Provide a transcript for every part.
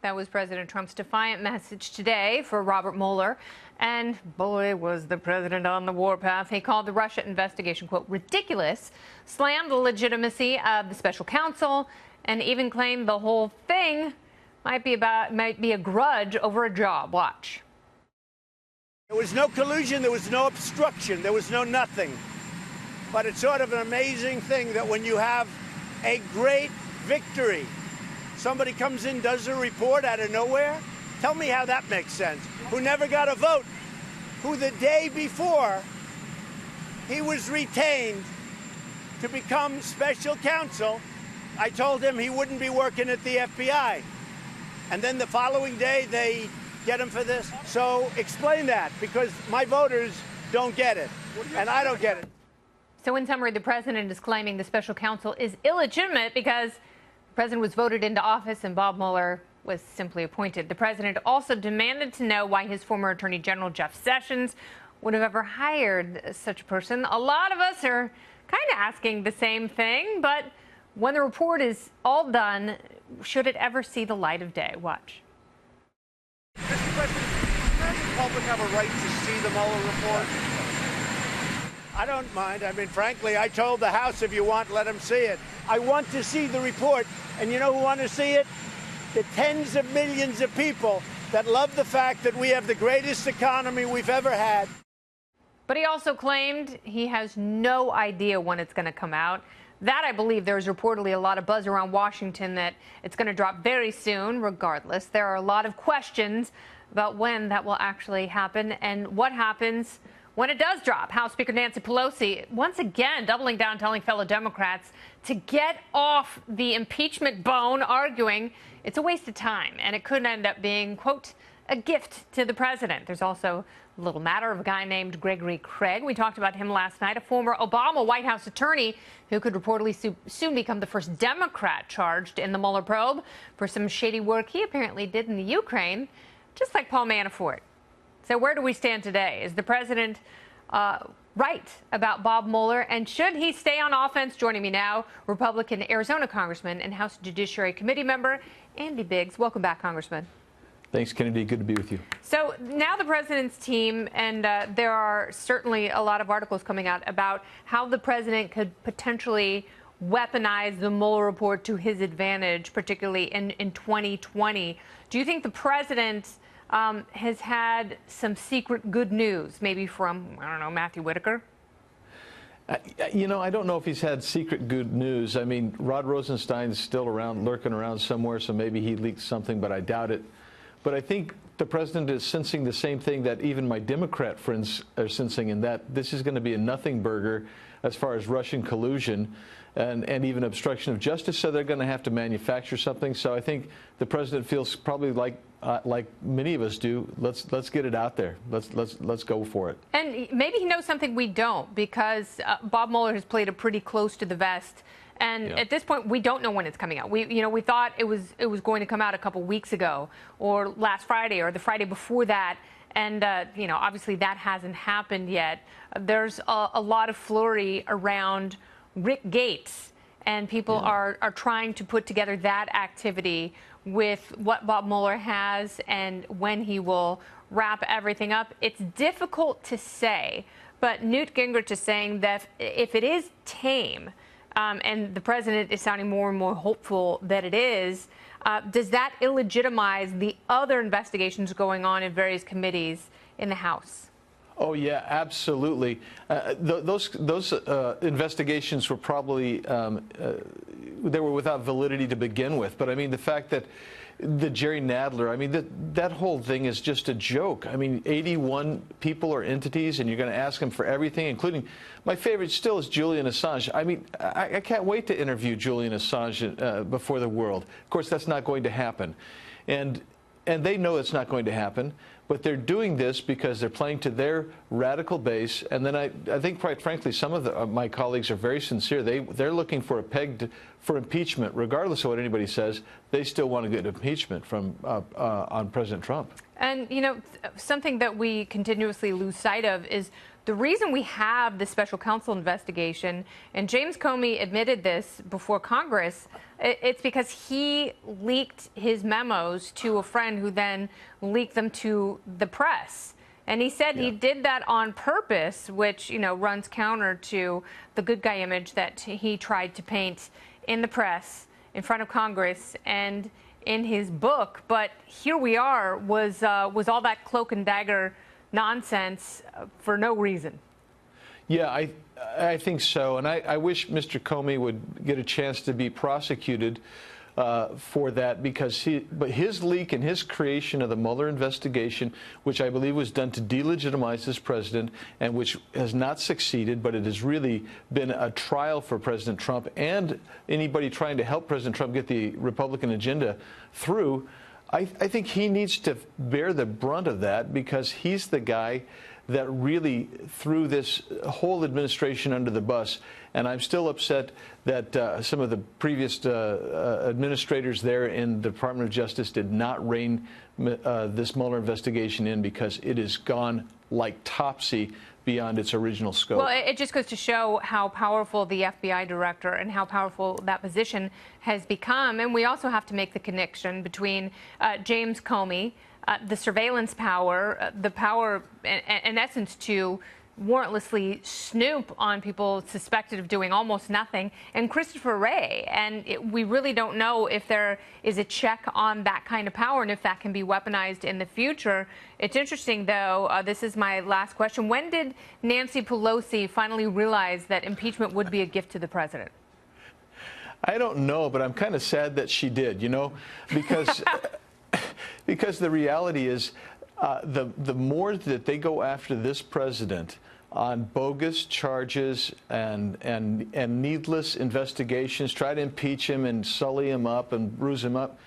That was President Trump's defiant message today for Robert Mueller. And boy, was the president on the warpath. He called the Russia investigation, quote, ridiculous, slammed the legitimacy of the special counsel, and even claimed the whole thing might be a grudge over a job. Watch. There was no collusion. There was no obstruction. There was no nothing. But it's sort of an amazing thing that when you have a great victory, somebody comes in, does a report out of nowhere. Tell me how that makes sense. Who never got a vote, who the day before he was retained to become special counsel. I told him he wouldn't be working at the FBI. And then the following day, they get him for this. So explain that, because my voters don't get it, and I don't get it. So in summary, the president is claiming the special counsel is illegitimate because the president was voted into office and Bob Mueller was simply appointed. The president also demanded to know why his former Attorney General Jeff Sessions would have ever hired such a person. A lot of us are kind of asking the same thing, but when the report is all done, should it ever see the light of day? Watch. Mr. President, does the public have a right to see the Mueller report? I don't mind. I mean, frankly, I told the House, if you want, let them see it. I want to see the report. And you know who want to see it? The tens of millions of people that love the fact that we have the greatest economy we've ever had. But he also claimed he has no idea when it's going to come out. That, I believe, there's reportedly a lot of buzz around Washington that it's going to drop very soon. Regardless, there are a lot of questions about when that will actually happen and what happens when it does drop. House Speaker Nancy Pelosi once again doubling down, telling fellow Democrats to get off the impeachment bone, arguing it's a waste of time and it could end up being, quote, a gift to the president. There's also a little matter of a guy named Gregory Craig. We talked about him last night, a former Obama White House attorney who could reportedly soon become the first Democrat charged in the Mueller probe for some shady work he apparently did in the Ukraine, just like Paul Manafort. So where do we stand today? Is the president right about Bob Mueller, and should he stay on offense? Joining me now, Republican Arizona Congressman and House Judiciary Committee member Andy Biggs. Welcome back, Congressman. Thanks, Kennedy. Good to be with you. So now the president's team, and there are certainly a lot of articles coming out about how the president could potentially weaponize the Mueller report to his advantage, particularly in 2020. Do you think the president has had some secret good news, maybe from, I don't know, Matthew Whitaker? You know, I don't know if he's had secret good news. I mean, Rod Rosenstein's still around, lurking around somewhere, so maybe he leaked something, but I doubt it. But I think the president is sensing the same thing that even my Democrat friends are sensing, in that this is going to be a nothing burger as far as Russian collusion and even obstruction of justice. So they're going to have to manufacture something. So I think the president feels probably like many of us do. Let's get it out there. Let's go for it. And maybe he knows something we don't, because Bob Mueller has played it pretty close to the vest. And at this point, we don't know when it's coming out. We thought it was going to come out a couple weeks ago, or last Friday, or the Friday before that. And obviously that hasn't happened yet. There's a lot of flurry around Rick Gates, and people are trying to put together that activity with what Bob Mueller has and when he will wrap everything up. It's difficult to say, but Newt Gingrich is saying that if it is tame, and the president is sounding more and more hopeful that it is, does that illegitimize the other investigations going on in various committees in the House? Oh, yeah, absolutely. Those investigations were probably, they were without validity to begin with. But, I mean, the fact that the Jerry Nadler, I mean, that whole thing is just a joke. I mean, 81 people or entities, and you're going to ask them for everything, including my favorite still is Julian Assange. I mean, I can't wait to interview Julian Assange before the world. Of course, that's not going to happen. And they know it's not going to happen, but they're doing this because they're playing to their radical base. And then I think, quite frankly, some of my colleagues are very sincere. They're looking for a peg for impeachment, regardless of what anybody says. They still want to get impeachment from on President Trump. And, something that we continuously lose sight of is the reason we have the special counsel investigation, and James Comey admitted this before Congress, it's because he leaked his memos to a friend who then leaked them to the press. And he said he did that on purpose, which, you know, runs counter to the good guy image that he tried to paint in the press, in front of Congress, and in his book. But here we are, was all that cloak and dagger nonsense for no reason? Yeah, I think so. And I wish Mr. Comey would get a chance to be prosecuted for that, because his leak and his creation of the Mueller investigation, which I believe was done to delegitimize this president and which has not succeeded, but it has really been a trial for President Trump and anybody trying to help President Trump get the Republican agenda through. I think he needs to bear the brunt of that, because he's the guy that really threw this whole administration under the bus. And I'm still upset that some of the previous administrators there in the Department of Justice did not rein this Mueller investigation in, because it has gone like Topsy beyond its original scope. Well, it just goes to show how powerful the FBI director and how powerful that position has become. And we also have to make the connection between James Comey, the surveillance power, the power, in essence, to warrantlessly snoop on people suspected of doing almost nothing, and Christopher Wray. And we really don't know if there is a check on that kind of power and if that can be weaponized in the future. It's interesting, though, this is my last question. When did Nancy Pelosi finally realize that impeachment would be a gift to the president? I don't know, but I'm kind of sad that she did, you know, because because the reality is the more that they go after this president on bogus charges and needless investigations, try to impeach him and sully him up and bruise him up,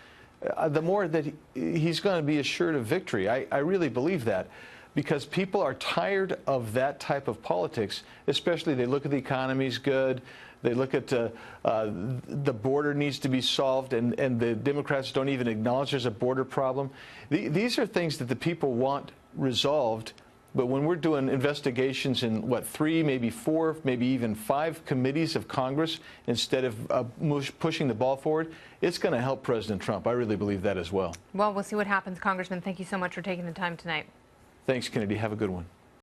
the more that he's going to be assured of victory. I really believe that, because people are tired of that type of politics, especially they look at the economy's good. They look at the border needs to be solved, and the Democrats don't even acknowledge there's a border problem. These are things that the people want resolved. But when we're doing investigations in, what, 3, maybe 4, maybe even 5 committees of Congress instead of pushing the ball forward, it's going to help President Trump. I really believe that as well. Well, we'll see what happens, Congressman. Thank you so much for taking the time tonight. Thanks, Kennedy. Have a good one.